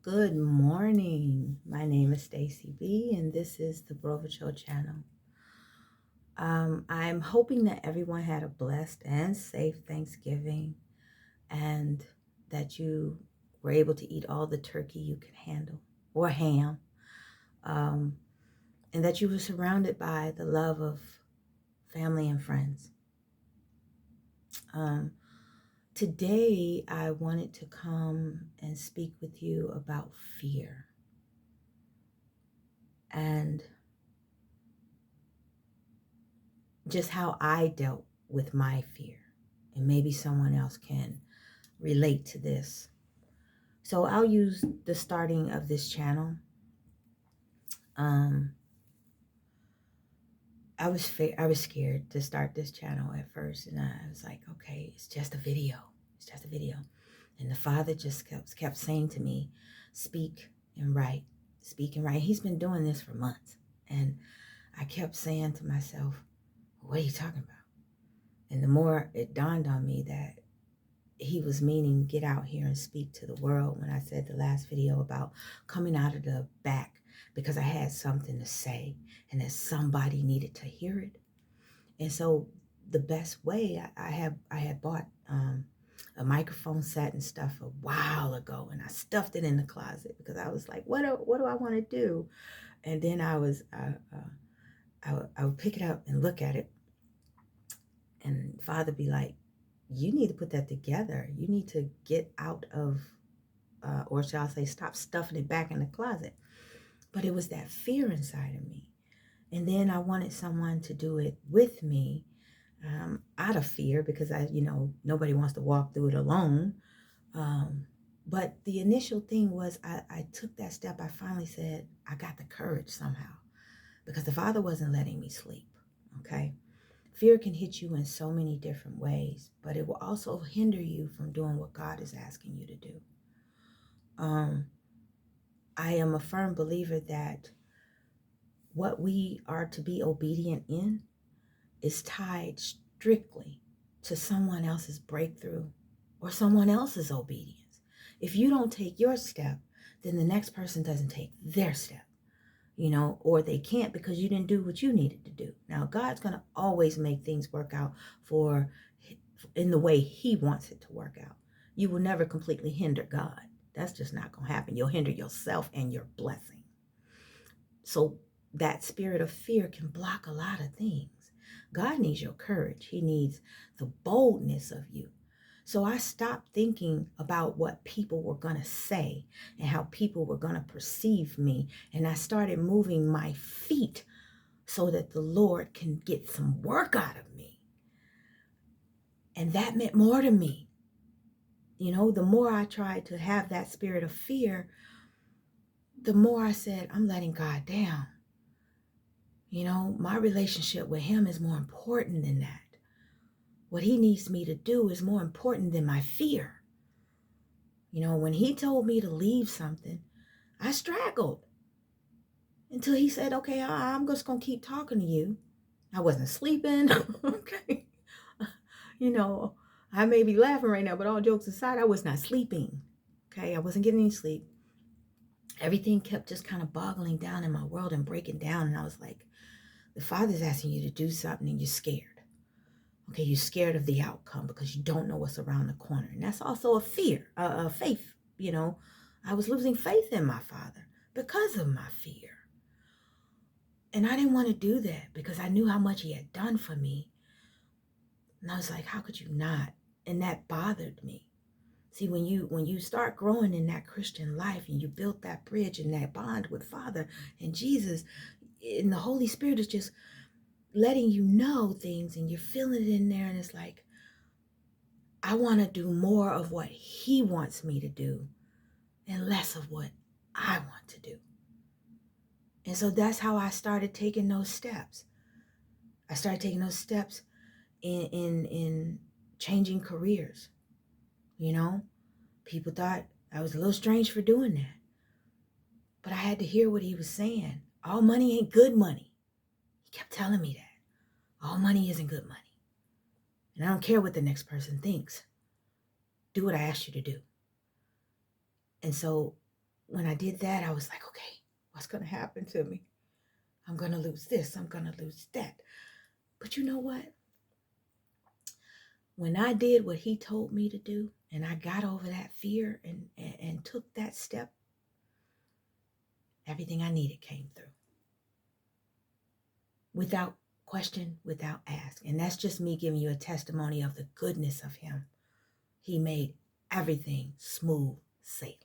Good morning. My name is Stacy B, and this is the Grover Show channel. I'm hoping that everyone had a blessed and safe Thanksgiving, and that you were able to eat all the turkey you could handle, or ham, um, and that you were surrounded by the love of family and friends. Um, Today, I wanted to come and speak with you about fear. And just how I dealt with my fear. And maybe someone else can relate to this. So I'll use the starting of this channel. Um, I was scared to start this channel at first, and I was like, okay, it's just a video. It's just a video. And the Father just kept saying to me, speak and write, speak and write. He's been doing this for months, and I kept saying to myself, what are you talking about? And the more it dawned on me that he was meaning get out here and speak to the world when I said the last video about coming out of the back because I had something to say and that somebody needed to hear it. And so the best way, I had bought a microphone set and stuff a while ago, and I stuffed it in the closet because I was like, what do I want to do? And then I would pick it up and look at it, and Father be like, you need to put that together. You need to get out of, or shall I say, stop stuffing it back in the closet. But it was that fear inside of me. And then I wanted someone to do it with me, out of fear, because nobody wants to walk through it alone. But the initial thing was I took that step. I finally said, I got the courage somehow, because the Father wasn't letting me sleep. Okay. Fear can hit you in so many different ways, but it will also hinder you from doing what God is asking you to do. I am a firm believer that what we are to be obedient in is tied strictly to someone else's breakthrough or someone else's obedience. If you don't take your step, then the next person doesn't take their step. Or they can't because you didn't do what you needed to do. Now, God's going to always make things work out in the way he wants it to work out. You will never completely hinder God. That's just not going to happen. You'll hinder yourself and your blessing. So that spirit of fear can block a lot of things. God needs your courage. He needs the boldness of you. So I stopped thinking about what people were going to say and how people were going to perceive me. And I started moving my feet so that the Lord can get some work out of me. And that meant more to me. The more I tried to have that spirit of fear, the more I said, I'm letting God down. My relationship with him is more important than that. What he needs me to do is more important than my fear. When he told me to leave something, I straggled until he said, okay, I'm just going to keep talking to you. I wasn't sleeping. Okay. I may be laughing right now, but all jokes aside, I was not sleeping. Okay. I wasn't getting any sleep. Everything kept just kind of boggling down in my world and breaking down. And I was like, the Father's asking you to do something and you're scared. Okay, you're scared of the outcome because you don't know what's around the corner. And that's also a fear, a faith. I was losing faith in my Father because of my fear. And I didn't want to do that because I knew how much he had done for me. And I was like, how could you not? And that bothered me. See, when you start growing in that Christian life and you build that bridge and that bond with Father and Jesus, and the Holy Spirit is just letting you know things, and you're feeling it in there, and it's like, I want to do more of what he wants me to do and less of what I want to do. And so that's how I started taking those steps. I started taking those steps in changing careers. People thought I was a little strange for doing that. But I had to hear what he was saying. All money ain't good money. He kept telling me that. All money isn't good money. And I don't care what the next person thinks. Do what I asked you to do. And so when I did that, I was like, okay, what's going to happen to me? I'm going to lose this. I'm going to lose that. But you know what? When I did what he told me to do, and I got over that fear and took that step, everything I needed came through. Without question, without ask. And that's just me giving you a testimony of the goodness of him. He made everything smooth sailing.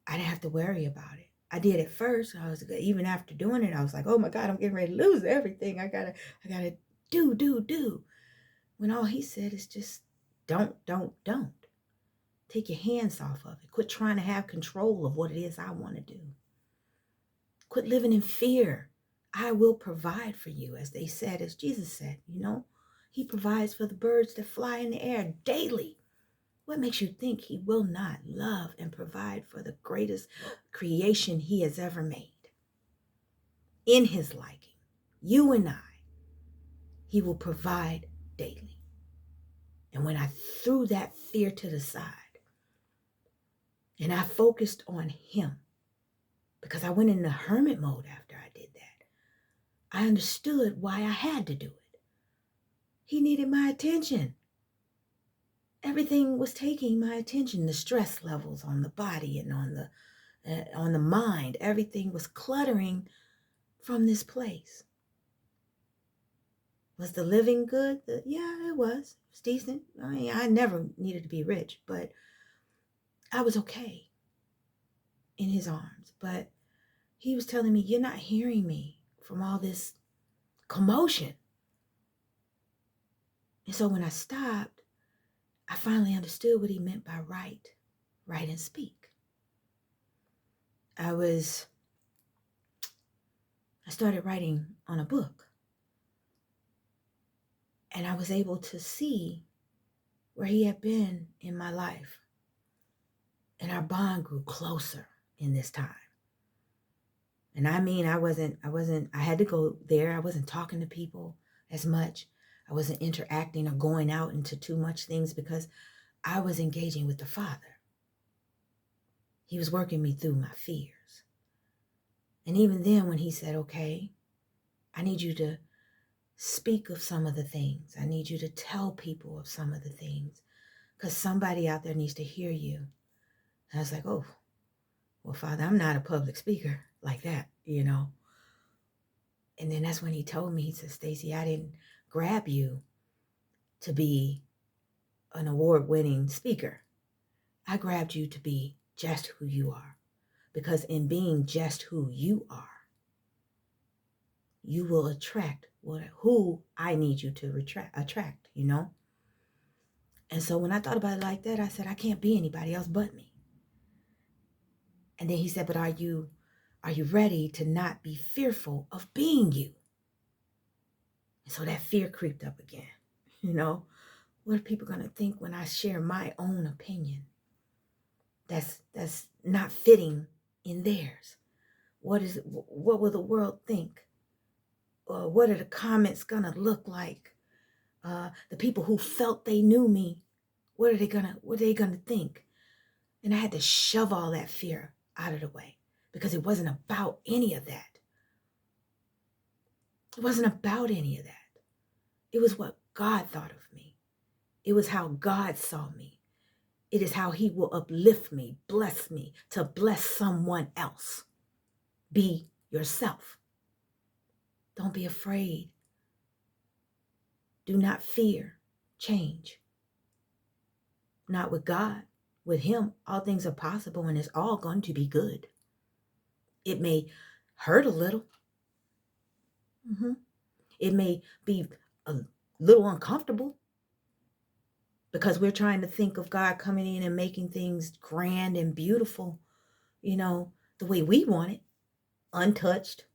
I didn't have to worry about it. I did at first. Even after doing it, I was like, oh my God, I'm getting ready to lose everything. I gotta do. When all he said is just don't. Take your hands off of it. Quit trying to have control of what it is I want to do. Quit living in fear. I will provide for you, as they said, as Jesus said, he provides for the birds that fly in the air daily. What makes you think he will not love and provide for the greatest creation he has ever made? In his liking, you and I, he will provide daily. And when I threw that fear to the side and I focused on him, because I went into hermit mode after I did that, I understood why I had to do it. He needed my attention. Everything was taking my attention. The stress levels on the body and on the mind, everything was cluttering from this place. Was the living good? Yeah, it was. It was decent. I mean, I never needed to be rich, but I was okay in his arms. But he was telling me, you're not hearing me from all this commotion. And so when I stopped, I finally understood what he meant by write and speak. I started writing on a book. And I was able to see where he had been in my life. And our bond grew closer in this time. And I mean, I had to go there. I wasn't talking to people as much. I wasn't interacting or going out into too much things because I was engaging with the Father. He was working me through my fears. And even then when he said, okay, I need you to speak of some of the things. I need you to tell people of some of the things because somebody out there needs to hear you. And I was like, oh, well, Father, I'm not a public speaker like that, And then that's when he told me, he said, Stacy, I didn't grab you to be an award-winning speaker. I grabbed you to be just who you are. Because in being just who you are, you will attract who I need you to attract, And so when I thought about it like that, I said, I can't be anybody else but me. And then he said, but are you ready to not be fearful of being you? And so that fear creeped up again. What are people going to think when I share my own opinion that's not fitting in theirs? What will the world think? What are the comments going to look like? The people who felt they knew me, what are they going to think? And I had to shove all that fear out of the way because it wasn't about any of that. It wasn't about any of that. It was what God thought of me. It was how God saw me. It is how he will uplift me, bless me, to bless someone else. Be yourself. Don't be afraid. Do not fear change. Not with God. With him, all things are possible and it's all going to be good. It may hurt a little. It may be a little uncomfortable because we're trying to think of God coming in and making things grand and beautiful, the way we want it, untouched,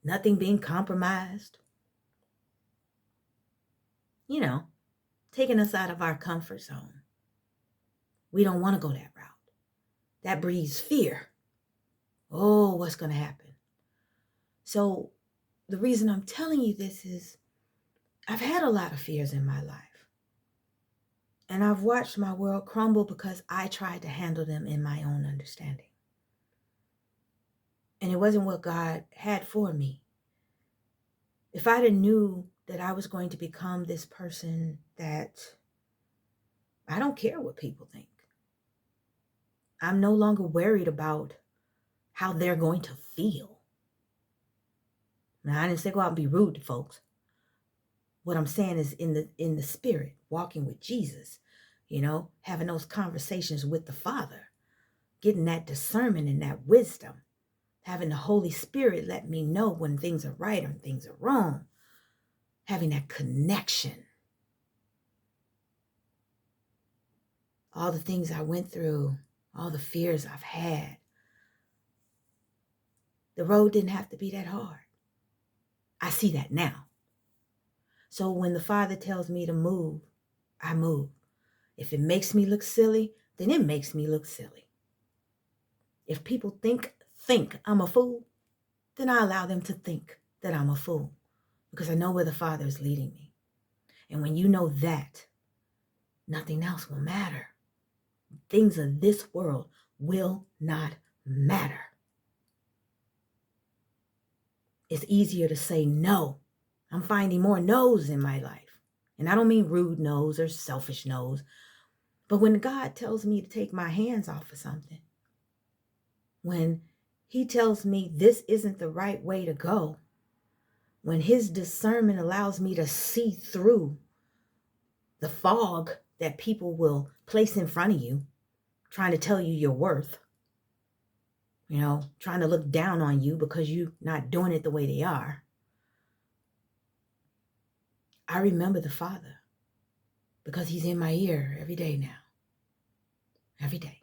nothing being compromised, taking us out of our comfort zone. We don't want to go that route. That breeds fear. Oh, what's going to happen? So the reason I'm telling you this is I've had a lot of fears in my life. And I've watched my world crumble because I tried to handle them in my own understanding. And it wasn't what God had for me. If I'd have knew that I was going to become this person that I don't care what people think. I'm no longer worried about how they're going to feel. Now, I didn't say go out and be rude to folks. What I'm saying is in the spirit, walking with Jesus, having those conversations with the Father, getting that discernment and that wisdom, having the Holy Spirit let me know when things are right and things are wrong, having that connection. All the things I went through, all the fears I've had, the road didn't have to be that hard. I see that now. So when the Father tells me to move, I move. If it makes me look silly, then it makes me look silly. If people think I'm a fool, then I allow them to think that I'm a fool because I know where the Father is leading me. And when you know that, nothing else will matter. Things of this world will not matter. It's easier to say no. I'm finding more no's in my life. And I don't mean rude no's or selfish no's. But when God tells me to take my hands off of something, when he tells me this isn't the right way to go, when his discernment allows me to see through the fog that people will place in front of you, trying to tell you your worth, trying to look down on you because you're not doing it the way they are. I remember the Father because he's in my ear every day now. Every day.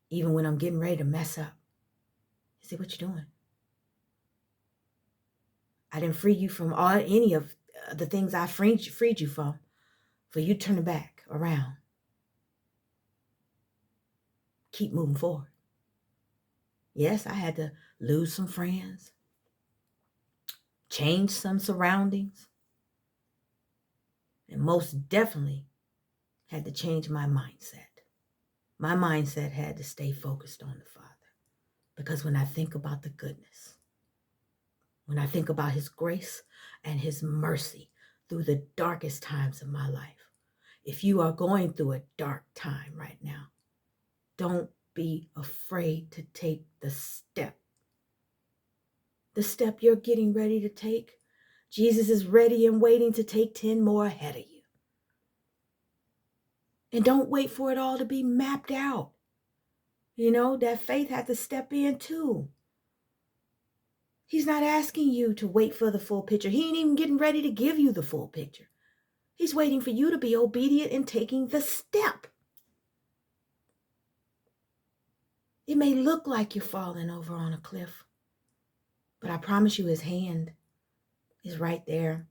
Even when I'm getting ready to mess up. He said, what you doing? I didn't free you from any of the things I freed you from for you to turn it back around. Keep moving forward. Yes, I had to lose some friends, change some surroundings, and most definitely had to change my mindset. My mindset had to stay focused on the Father. Because when I think about the goodness, when I think about his grace and his mercy through the darkest times of my life, if you are going through a dark time right now, don't be afraid to take the step. The step you're getting ready to take, Jesus is ready and waiting to take 10 more ahead of you. And don't wait for it all to be mapped out. That faith had to step in too. He's not asking you to wait for the full picture. He ain't even getting ready to give you the full picture. He's waiting for you to be obedient in taking the step. It may look like you're falling over on a cliff, but I promise you his hand is right there.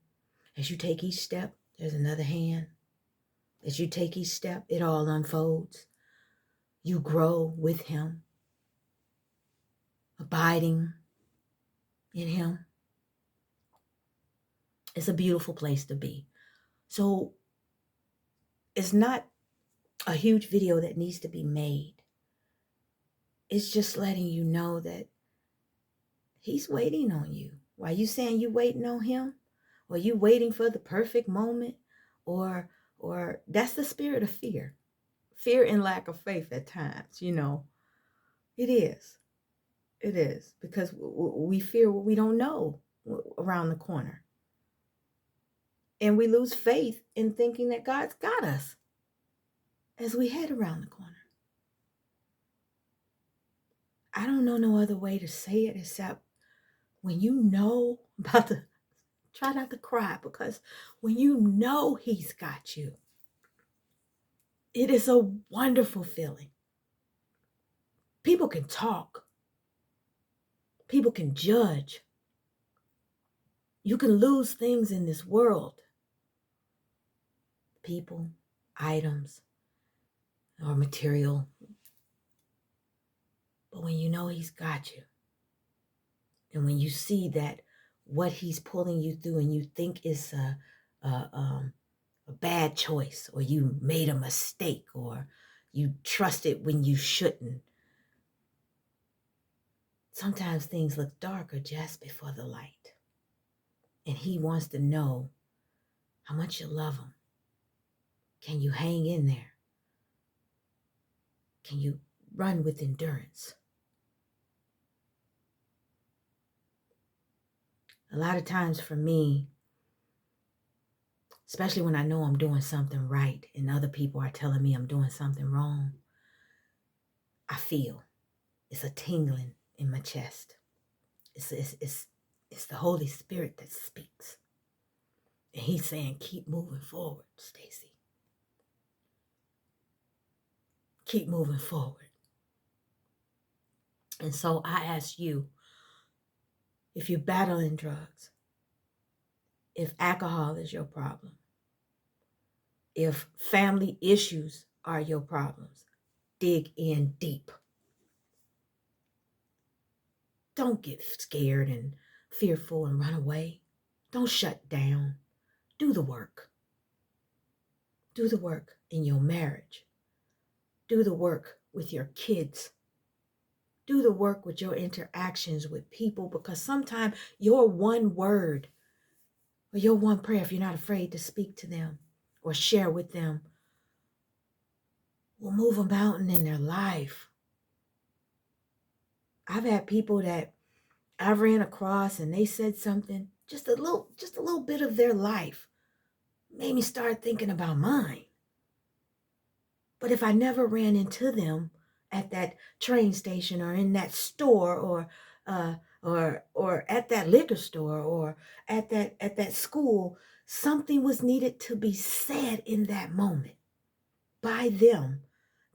As you take each step, there's another hand. As you take each step, it all unfolds. You grow with him, abiding in him. It's a beautiful place to be. So it's not a huge video that needs to be made. It's just letting you know that he's waiting on you. Why you saying you waiting on him? Or you waiting for the perfect moment? Or that's the spirit of fear. Fear and lack of faith at times, It is. It is. Because we fear what we don't know around the corner. And we lose faith in thinking that God's got us as we head around the corner. I don't know no other way to say it except when you know about the, try not to cry, because when you know he's got you, it is a wonderful feeling. People can talk. People can judge. You can lose things in this world. People, items, or material. But when you know he's got you, and when you see that what he's pulling you through and you think is a bad choice, or you made a mistake, or you trusted when you shouldn't. Sometimes things look darker just before the light. And he wants to know how much you love him. Can you hang in there? Can you run with endurance? A lot of times for me, especially when I know I'm doing something right and other people are telling me I'm doing something wrong, I feel it's a tingling in my chest. It's the Holy Spirit that speaks. And he's saying, keep moving forward, Stacy. Keep moving forward. And so I ask you, if you're battling drugs, if alcohol is your problem, if family issues are your problems, dig in deep. Don't get scared and fearful and run away. Don't shut down. Do the work. Do the work in your marriage. Do the work with your kids. Do the work with your interactions with people, because sometimes your one word or your one prayer, if you're not afraid to speak to them or share with them, will move a mountain in their life. I've had people that I ran across and they said something, just a little bit of their life made me start thinking about mine. But if I never ran into them at that train station or in that store or at that liquor store or at that school, something was needed to be said in that moment by them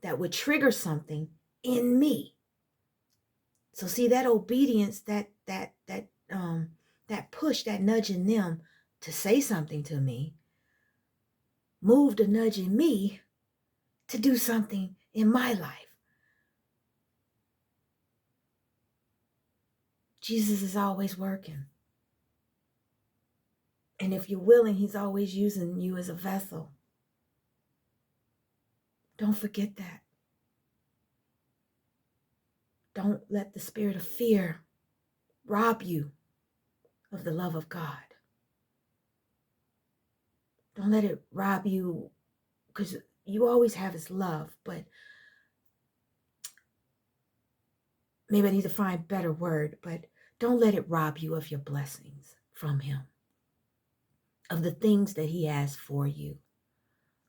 that would trigger something in me. So see, that obedience, that push, that nudge in them to say something to me, moved a nudge in me to do something in my life. Jesus is always working. And if you're willing, he's always using you as a vessel. Don't forget that. Don't let the spirit of fear rob you of the love of God. Don't let it rob you, because you always have his love, but maybe I need to find a better word, but don't let it rob you of your blessings from him, of the things that he has for you,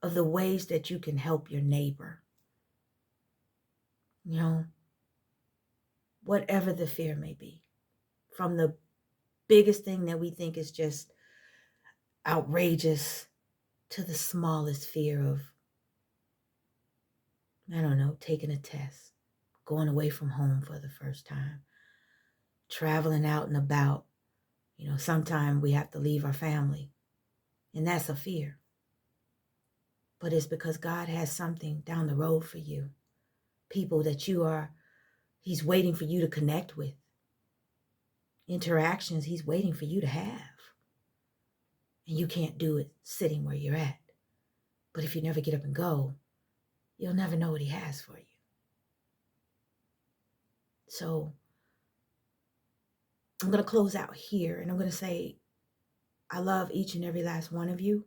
of the ways that you can help your neighbor. You know, whatever the fear may be, from the biggest thing that we think is just outrageous to the smallest fear of, I don't know, taking a test, going away from home for the first time, traveling out and about. You know, sometimes we have to leave our family, and that's a fear. But it's because God has something down the road for you, people that he's waiting for you to connect with, interactions he's waiting for you to have. And you can't do it sitting where you're at. But if you never get up and go, you'll never know what he has for you. So I'm going to close out here, and I'm going to say, I love each and every last one of you.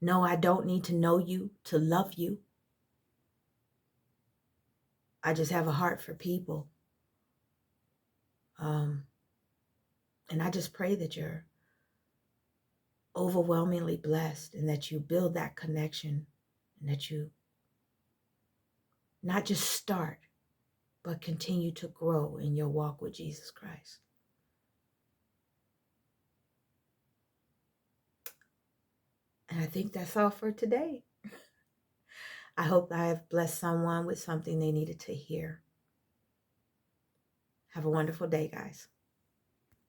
No, I don't need to know you to love you. I just have a heart for people. And I just pray that you're overwhelmingly blessed, and that you build that connection, and that you not just start, but continue to grow in your walk with Jesus Christ. And I think that's all for today. I hope I have blessed someone with something they needed to hear. Have a wonderful day, guys.